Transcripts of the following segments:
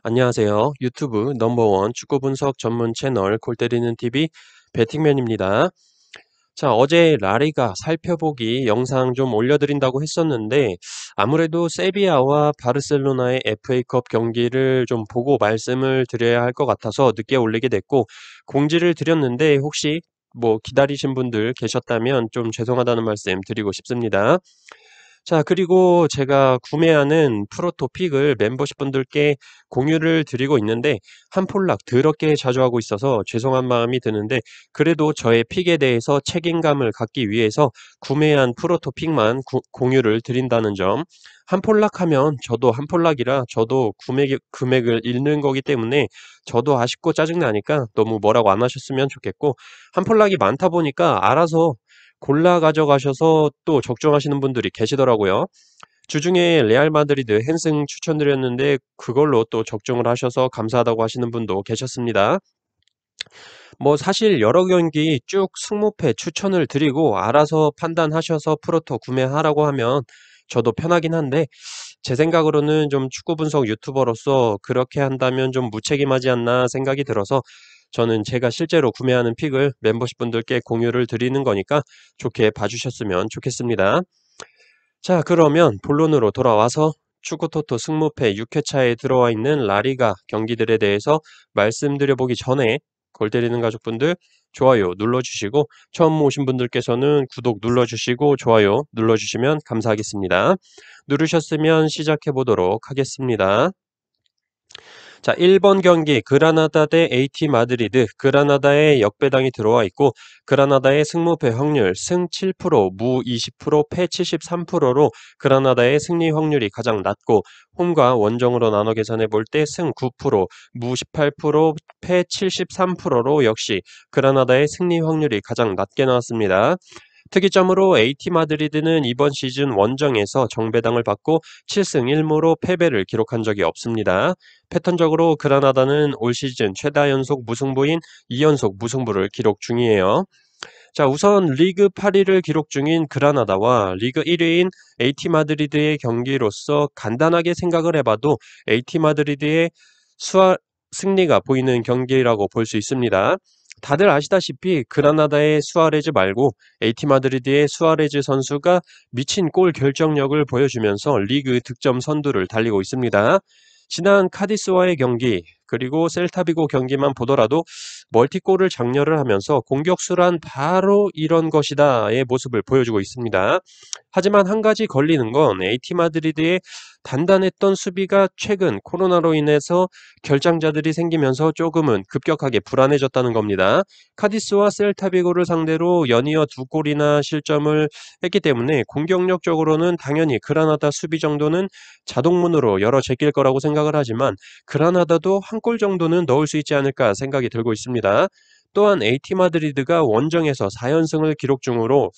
안녕하세요. 유튜브 넘버원 축구 분석 전문 채널 골 때리는 TV 배팅맨입니다. 자, 어제 라리가 살펴보기 영상 좀 올려드린다고 했었는데 아무래도 세비야와 바르셀로나의 FA컵 경기를 좀 보고 말씀을 드려야 할 것 같아서 늦게 올리게 됐고 공지를 드렸는데 혹시 기다리신 분들 계셨다면 좀 죄송하다는 말씀 드리고 싶습니다. 자, 그리고 제가 구매하는 프로토픽을 멤버십 분들께 공유를 드리고 있는데 한 폴락 더럽게 자주 하고 있어서 죄송한 마음이 드는데 그래도 저의 픽에 대해서 책임감을 갖기 위해서 구매한 프로토픽만 공유를 드린다는 점. 한 폴락 하면 저도 한 폴락이라 저도 금액을 잃는 거기 때문에 저도 아쉽고 짜증나니까 너무 뭐라고 안 하셨으면 좋겠고 한 폴락이 많다 보니까 알아서 골라 가져가셔서 또 적중하시는 분들이 계시더라고요. 주중에 레알 마드리드 헨승 추천드렸는데 그걸로 또 적중을 하셔서 감사하다고 하시는 분도 계셨습니다. 사실 여러 경기 쭉 승무패 추천을 드리고 알아서 판단하셔서 프로토 구매하라고 하면 저도 편하긴 한데 제 생각으로는 좀 축구 분석 유튜버로서 그렇게 한다면 좀 무책임하지 않나 생각이 들어서 저는 제가 실제로 구매하는 픽을 멤버십 분들께 공유를 드리는 거니까 좋게 봐주셨으면 좋겠습니다. 자, 그러면 본론으로 돌아와서 축구 토토 승무패 6회차에 들어와 있는 라리가 경기들에 대해서 말씀드려보기 전에 골 때리는 가족분들 좋아요 눌러주시고 처음 오신 분들께서는 구독 눌러주시고 좋아요 눌러주시면 감사하겠습니다. 누르셨으면 시작해 보도록 하겠습니다. 자, 1번 경기 그라나다 대 AT 마드리드. 그라나다의 역배당이 들어와 있고 그라나다의 승무패 확률 승 7%, 무 20%, 패 73%로 그라나다의 승리 확률이 가장 낮고 홈과 원정으로 나눠 계산해 볼 때 승 9%, 무 18%, 패 73%로 역시 그라나다의 승리 확률이 가장 낮게 나왔습니다. 특이점으로 AT 마드리드는 이번 시즌 원정에서 정배당을 받고 7승 1무로 패배를 기록한 적이 없습니다. 패턴적으로 그라나다는 올 시즌 최다 연속 무승부인 2연속 무승부를 기록 중이에요. 자, 우선 리그 8위를 기록 중인 그라나다와 리그 1위인 AT 마드리드의 경기로서 간단하게 생각을 해봐도 AT 마드리드의 승리가 보이는 경기라고 볼 수 있습니다. 다들 아시다시피 그라나다의 수아레즈 말고 AT 마드리드의 수아레즈 선수가 미친 골 결정력을 보여주면서 리그 득점 선두를 달리고 있습니다. 지난 카디스와의 경기 그리고 셀타비고 경기만 보더라도 멀티골을 장렬을 하면서 공격수란 바로 이런 것이다의 모습을 보여주고 있습니다. 하지만 한 가지 걸리는 건 AT 마드리드의 단단했던 수비가 최근 코로나로 인해서 결장자들이 생기면서 조금은 급격하게 불안해졌다는 겁니다. 카디스와 셀타비고를 상대로 연이어 2골이나 실점을 했기 때문에 공격력적으로는 당연히 그라나다 수비 정도는 자동문으로 열어 제낄 거라고 생각을 하지만 그라나다도 한 골 정도는 넣을 수 있지 않을까 생각이 들고 있습니다. 또한 AT 마드리드가 원정에서 4연승을 기록 중으로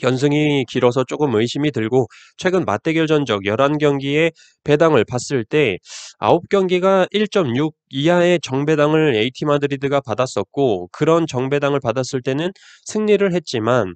연승이 길어서 조금 의심이 들고 최근 맞대결 전적 11경기의 배당을 봤을 때 9경기가 1.6 이하의 정배당을 AT 마드리드가 받았었고 그런 정배당을 받았을 때는 승리를 했지만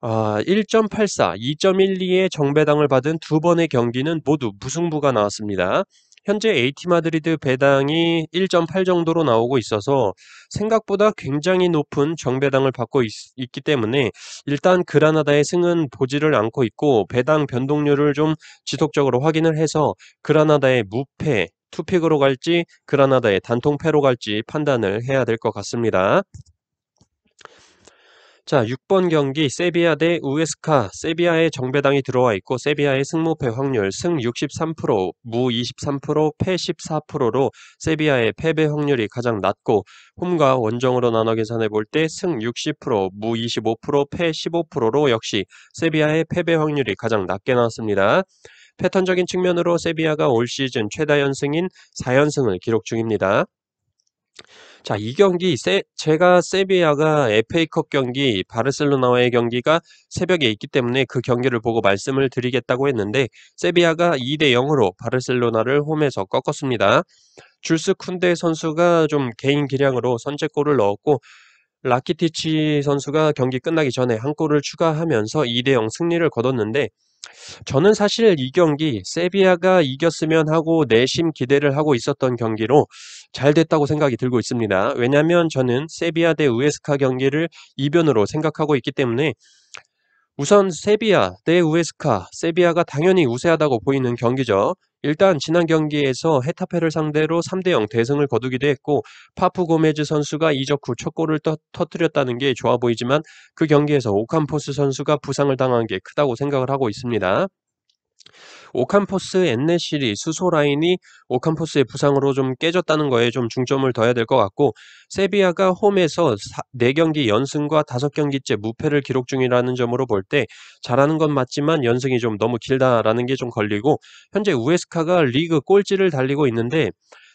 1.84, 2.12의 정배당을 받은 두 번의 경기는 모두 무승부가 나왔습니다. 현재 AT 마드리드 배당이 1.8 정도로 나오고 있어서 생각보다 굉장히 높은 정배당을 받고 있기 때문에 일단 그라나다의 승은 보지를 않고 있고 배당 변동률을 좀 지속적으로 확인을 해서 그라나다의 무패, 투픽으로 갈지 그라나다의 단통패로 갈지 판단을 해야 될 것 같습니다. 자, 6번 경기 세비야 대 우에스카. 세비야의 정배당이 들어와 있고 세비야의 승무패 확률 승 63%, 무 23%, 패 14%로 세비야의 패배 확률이 가장 낮고 홈과 원정으로 나눠 계산해 볼 때 승 60%, 무 25%, 패 15%로 역시 세비야의 패배 확률이 가장 낮게 나왔습니다. 패턴적인 측면으로 세비야가 올 시즌 최다 연승인 4연승을 기록 중입니다. 자, 이 경기 제가 세비야가 FA컵 경기 바르셀로나와의 경기가 새벽에 있기 때문에 그 경기를 보고 말씀을 드리겠다고 했는데 세비야가 2대 0으로 바르셀로나를 홈에서 꺾었습니다. 줄스 쿤데 선수가 좀 개인 기량으로 선제골을 넣었고 라키티치 선수가 경기 끝나기 전에 한 골을 추가하면서 2대 0 승리를 거뒀는데 저는 사실 이 경기 세비야가 이겼으면 하고 내심 기대를 하고 있었던 경기로 잘 됐다고 생각이 들고 있습니다. 왜냐하면 저는 세비야 대 우에스카 경기를 이변으로 생각하고 있기 때문에 우선 세비야 대 우에스카, 세비야가 당연히 우세하다고 보이는 경기죠. 일단 지난 경기에서 헤타페를 상대로 3대0 대승을 거두기도 했고 파푸 고메즈 선수가 이적 후 첫 골을 터뜨렸다는 게 좋아 보이지만 그 경기에서 오캄포스 선수가 부상을 당한 게 크다고 생각을 하고 있습니다. 오캄포스 엔네시리 수소 라인이 오캄포스의 부상으로 좀 깨졌다는 거에 좀 중점을 둬야 될 것 같고 세비야가 홈에서 4경기 연승과 5경기째 무패를 기록 중이라는 점으로 볼 때 잘하는 건 맞지만 연승이 좀 너무 길다라는 게 좀 걸리고 현재 우에스카가 리그 꼴찌를 달리고 있는데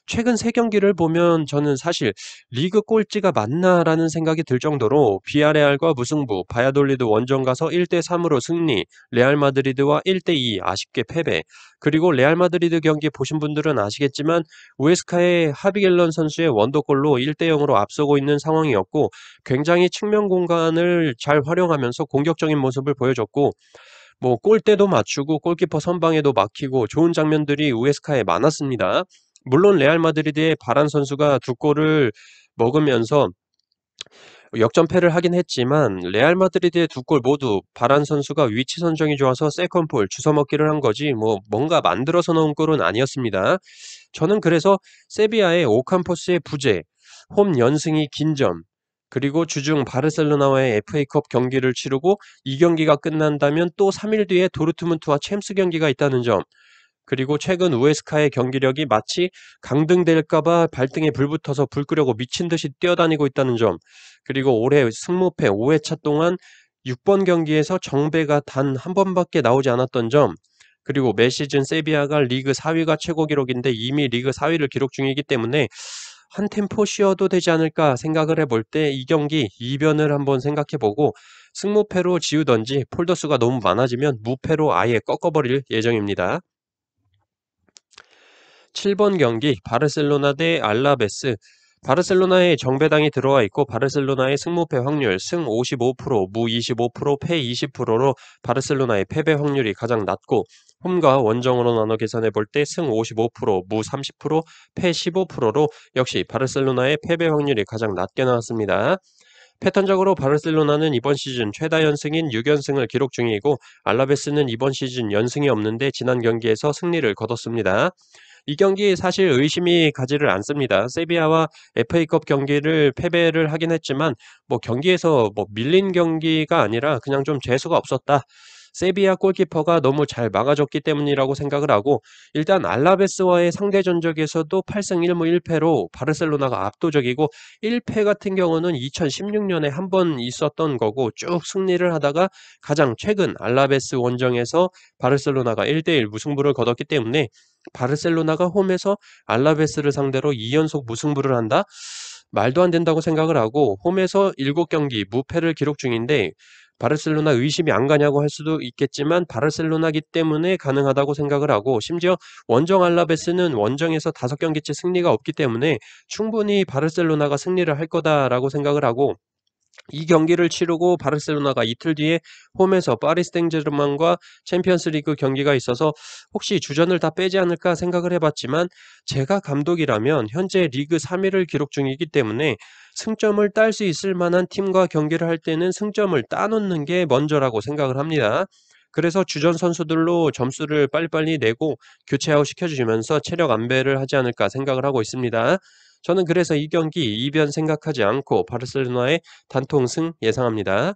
최근 3경기를 보면 저는 사실 '리그 꼴찌가 맞나?'라는 생각이 들 정도로 비아레알과 무승부, 바야돌리드 원정 가서 1대3 으로 승리, 레알 마드리드와 1대2 아쉽게 패배, 그리고 레알 마드리드 경기 보신 분들은 아시겠지만 우에스카의 하비겔런 선수의 원더골로 1대0 으로 앞서고 있는 상황이었고 굉장히 측면 공간을 잘 활용하면서 공격적인 모습을 보여줬고 골대도 맞추고 골키퍼 선방에도 막히고 좋은 장면들이 우에스카에 많았습니다. 물론 레알 마드리드의 바란 선수가 2골을 먹으면서 역전패를 하긴 했지만 레알 마드리드의 2골 모두 바란 선수가 위치 선정이 좋아서 세컨볼 주워먹기를 한 거지 뭔가 만들어서 넣은 골은 아니었습니다. 저는 그래서 세비야의 오캄포스의 부재, 홈 연승이 긴 점, 그리고 주중 바르셀로나와의 FA컵 경기를 치르고 이 경기가 끝난다면 또 3일 뒤에 도르트문트와 챔스 경기가 있다는 점, 그리고 최근 우에스카의 경기력이 마치 강등될까봐 발등에 불 붙어서 불 끄려고 미친 듯이 뛰어다니고 있다는 점, 그리고 올해 승무패 5회차 동안 6번 경기에서 정배가 단 한 번밖에 나오지 않았던 점, 그리고 매 시즌 세비야가 리그 4위가 최고 기록인데 이미 리그 4위를 기록 중이기 때문에 한 템포 쉬어도 되지 않을까 생각을 해볼 때 이 경기 이변을 한번 생각해보고 승무패로 지우던지 폴더수가 너무 많아지면 무패로 아예 꺾어버릴 예정입니다. 7번 경기 바르셀로나 대 알라베스. 바르셀로나에 정배당이 들어와 있고 바르셀로나의 승무패 확률 승 55%, 무 25%, 패 20%로 바르셀로나의 패배 확률이 가장 낮고 홈과 원정으로 나눠 계산해 볼 때 승 55%, 무 30%, 패 15%로 역시 바르셀로나의 패배 확률이 가장 낮게 나왔습니다. 패턴적으로 바르셀로나는 이번 시즌 최다 연승인 6연승을 기록 중이고 알라베스는 이번 시즌 연승이 없는데 지난 경기에서 승리를 거뒀습니다. 이 경기 사실 의심이 가지를 않습니다. 세비야와 FA컵 경기를 패배를 하긴 했지만 경기에서 밀린 경기가 아니라 그냥 좀 재수가 없었다. 세비야 골키퍼가 너무 잘 막아줬기 때문이라고 생각을 하고 일단 알라베스와의 상대 전적에서도 8승 1무 1패로 바르셀로나가 압도적이고 1패 같은 경우는 2016년에 한 번 있었던 거고 쭉 승리를 하다가 가장 최근 알라베스 원정에서 바르셀로나가 1대1 무승부를 거뒀기 때문에 바르셀로나가 홈에서 알라베스를 상대로 2연속 무승부를 한다? 말도 안 된다고 생각을 하고 홈에서 7경기 무패를 기록 중인데 바르셀로나 의심이 안 가냐고 할 수도 있겠지만 바르셀로나기 때문에 가능하다고 생각을 하고 심지어 원정 알라베스는 원정에서 5경기째 승리가 없기 때문에 충분히 바르셀로나가 승리를 할 거다라고 생각을 하고 이 경기를 치르고 바르셀로나가 이틀 뒤에 홈에서 파리 생제르맹과 챔피언스리그 경기가 있어서 혹시 주전을 다 빼지 않을까 생각을 해봤지만 제가 감독이라면 현재 리그 3위를 기록 중이기 때문에 승점을 딸 수 있을 만한 팀과 경기를 할 때는 승점을 따놓는 게 먼저라고 생각을 합니다. 그래서 주전 선수들로 점수를 빨리빨리 내고 교체 아웃 시켜주면서 체력 안배를 하지 않을까 생각을 하고 있습니다. 저는 그래서 이 경기 이변 생각하지 않고 바르셀로나의 단통승 예상합니다.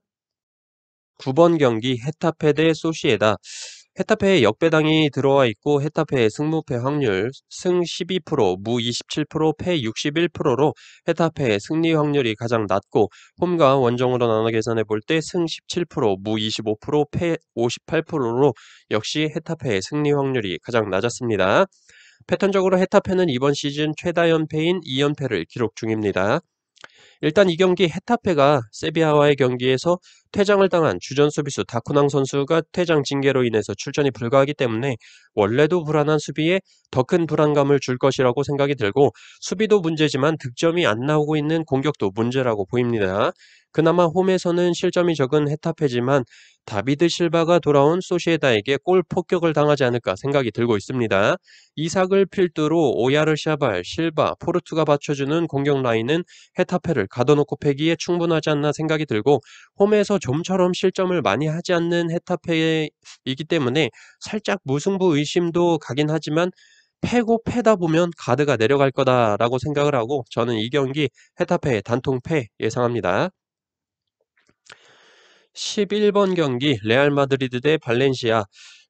9번 경기 헤타페 대 소시에다. 헤타페에 역배당이 들어와 있고 헤타페의 승무패 확률 승 12%, 무 27%, 패 61%로 헤타페의 승리 확률이 가장 낮고 홈과 원정으로 나눠 계산해 볼 때 승 17%, 무 25%, 패 58%로 역시 헤타페의 승리 확률이 가장 낮았습니다. 패턴적으로 헤타페는 이번 시즌 최다 연패인 2연패를 기록 중입니다. 일단 이 경기 헤타페가 세비야와의 경기에서 퇴장을 당한 주전 수비수 다쿠낭 선수가 퇴장 징계로 인해서 출전이 불가하기 때문에 원래도 불안한 수비에 더 큰 불안감을 줄 것이라고 생각이 들고 수비도 문제지만 득점이 안 나오고 있는 공격도 문제라고 보입니다. 그나마 홈에서는 실점이 적은 헤타페지만 다비드 실바가 돌아온 소시에다에게 골 폭격을 당하지 않을까 생각이 들고 있습니다. 이삭을 필두로 오야르샤발, 실바, 포르투가 받쳐주는 공격 라인은 헤타페를 가둬놓고 패기에 충분하지 않나 생각이 들고 홈에서 좀처럼 실점을 많이 하지 않는 헤타페이기 때문에 살짝 무승부 의심도 가긴 하지만 패고 패다 보면 가드가 내려갈 거다라고 생각을 하고 저는 이 경기 헤타페의 단통패 예상합니다. 11번 경기 레알 마드리드 대 발렌시아.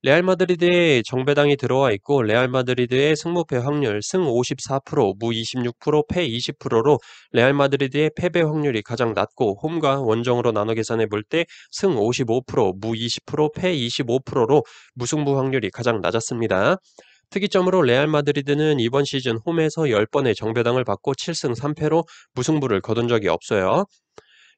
레알 마드리드에 정배당이 들어와 있고 레알 마드리드의 승무패 확률 승 54%, 무 26%, 패 20%로 레알 마드리드의 패배 확률이 가장 낮고 홈과 원정으로 나눠 계산해 볼 때 승 55%, 무 20%, 패 25%로 무승부 확률이 가장 낮았습니다. 특이점으로 레알 마드리드는 이번 시즌 홈에서 10번의 정배당을 받고 7승 3패로 무승부를 거둔 적이 없어요.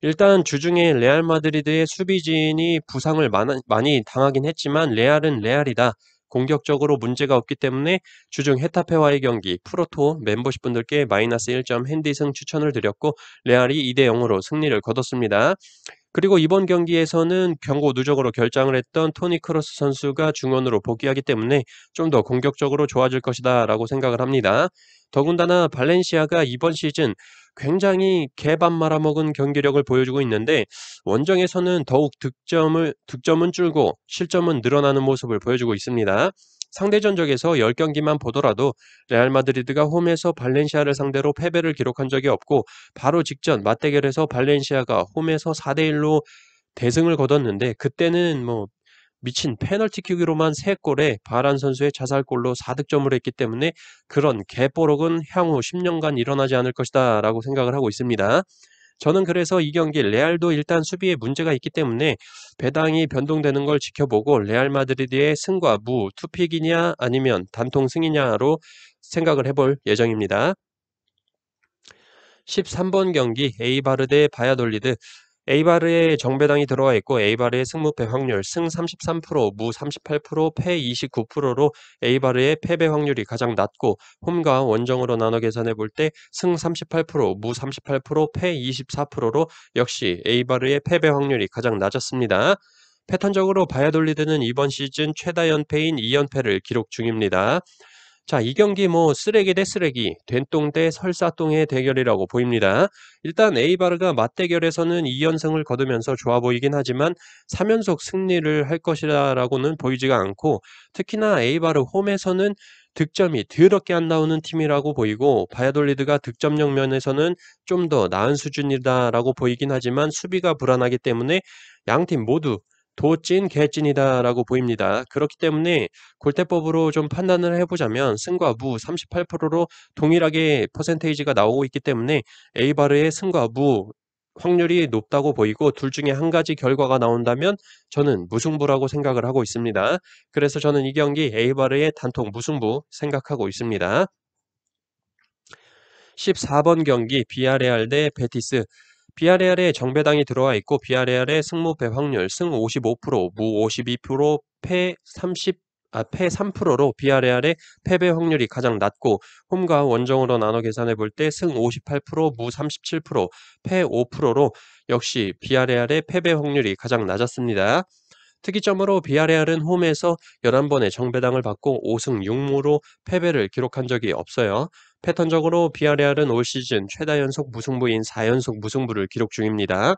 일단 주중에 레알 마드리드의 수비진이 부상을 많이 당하긴 했지만 레알은 레알이다. 공격적으로 문제가 없기 때문에 주중 헤타페와의 경기 프로토 멤버십 분들께 마이너스 1점 핸디승 추천을 드렸고 레알이 2대 0으로 승리를 거뒀습니다. 그리고 이번 경기에서는 경고 누적으로 결장을 했던 토니 크로스 선수가 중원으로 복귀하기 때문에 좀 더 공격적으로 좋아질 것이다 라고 생각을 합니다. 더군다나 발렌시아가 이번 시즌 굉장히 개밥 말아먹은 경기력을 보여주고 있는데 원정에서는 더욱 득점은 줄고 실점은 늘어나는 모습을 보여주고 있습니다. 상대 전적에서 10경기만 보더라도 레알 마드리드가 홈에서 발렌시아를 상대로 패배를 기록한 적이 없고 바로 직전 맞대결에서 발렌시아가 홈에서 4대1로 대승을 거뒀는데 그때는 뭐 미친 페널티킥으로만 3골에 바란 선수의 자살골로 4득점을 했기 때문에 그런 개뽀록은 향후 10년간 일어나지 않을 것이다 라고 생각을 하고 있습니다. 저는 그래서 이 경기 레알도 일단 수비에 문제가 있기 때문에 배당이 변동되는 걸 지켜보고 레알 마드리드의 승과 무, 투픽이냐 아니면 단통 승이냐로 생각을 해볼 예정입니다. 13번 경기 에이바르 대 바야돌리드. 에이바르의 정배당이 들어와 있고 에이바르의 승무패 확률 승 33%, 무 38%, 패 29%로 에이바르의 패배 확률이 가장 낮고 홈과 원정으로 나눠 계산해 볼 때 승 38%, 무 38%, 패 24%로 역시 에이바르의 패배 확률이 가장 낮았습니다. 패턴적으로 바야돌리드는 이번 시즌 최다 연패인 2연패를 기록 중입니다. 자, 이 경기 뭐 쓰레기 대 쓰레기, 된똥 대 설사똥의 대결이라고 보입니다. 일단 에이바르가 맞대결에서는 2연승을 거두면서 좋아 보이긴 하지만 3연속 승리를 할 것이라고는 보이지가 않고 특히나 에이바르 홈에서는 득점이 더럽게 안 나오는 팀이라고 보이고 바야돌리드가 득점력 면에서는 좀 더 나은 수준이다라고 보이긴 하지만 수비가 불안하기 때문에 양팀 모두 도찐 개찐이다라고 보입니다. 그렇기 때문에 골대법으로 좀 판단을 해보자면 승과 무 38%로 동일하게 퍼센테이지가 나오고 있기 때문에 에이바르의 승과 무 확률이 높다고 보이고 둘 중에 한 가지 결과가 나온다면 저는 무승부라고 생각을 하고 있습니다. 그래서 저는 이 경기 에이바르의 단통 무승부 생각하고 있습니다. 14번 경기 비아레알 대 베티스. 비아레알에 정배당이 들어와 있고 비아레알의 승무패 확률 승 55%, 무 52%, 패 3%로 비아레알의 패배 확률이 가장 낮고 홈과 원정으로 나눠 계산해 볼 때 승 58%, 무 37%, 패 5%로 역시 비아레알의 패배 확률이 가장 낮았습니다. 특이점으로 비아레알은 홈에서 11번의 정배당을 받고 5승 6무로 패배를 기록한 적이 없어요. 패턴적으로 비아레알은 올 시즌 최다 연속 무승부인 4연속 무승부를 기록 중입니다.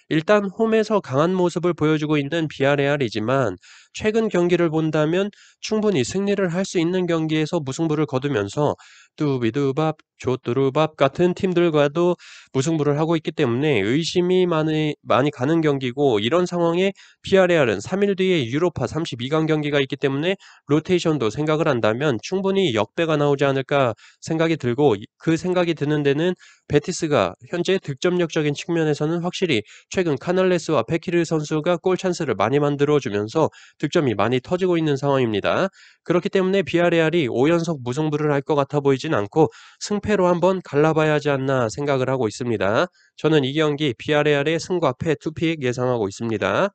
일단 홈에서 강한 모습을 보여주고 있는 비아레알이지만 최근 경기를 본다면 충분히 승리를 할 수 있는 경기에서 무승부를 거두면서 뚜비두밥, 조뚜루밥 같은 팀들과도 무승부를 하고 있기 때문에 의심이 많이 가는 경기고 이런 상황에 비아레알은 3일 뒤에 유로파 32강 경기가 있기 때문에 로테이션도 생각을 한다면 충분히 역배가 나오지 않을까 생각이 들고 그 생각이 드는 데는 베티스가 현재 득점력적인 측면에서는 확실히 최근 카날레스와 페키르 선수가 골 찬스를 많이 만들어주면서 득점이 많이 터지고 있는 상황입니다. 그렇기 때문에 비아레알이 5연속 무승부를 할 것 같아 보이진 않고 승패로 한번 갈라봐야 하지 않나 생각을 하고 있습니다. 저는 이 경기 비아레알의 승과 패 투픽 예상하고 있습니다.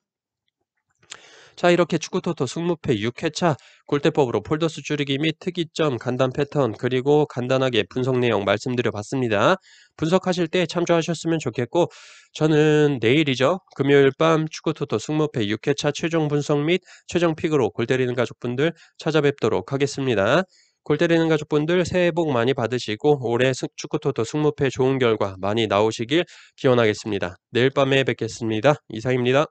자, 이렇게 축구토토 승무패 6회차 골대법으로 폴더수 줄이기 및 특이점, 간단 패턴, 그리고 간단하게 분석 내용 말씀드려 봤습니다. 분석하실 때 참조하셨으면 좋겠고, 저는 내일이죠. 금요일 밤 축구토토 승무패 6회차 최종 분석 및 최종 픽으로 골 때리는 가족분들 찾아뵙도록 하겠습니다. 골 때리는 가족분들 새해 복 많이 받으시고 올해 축구토토 승무패 좋은 결과 많이 나오시길 기원하겠습니다. 내일 밤에 뵙겠습니다. 이상입니다.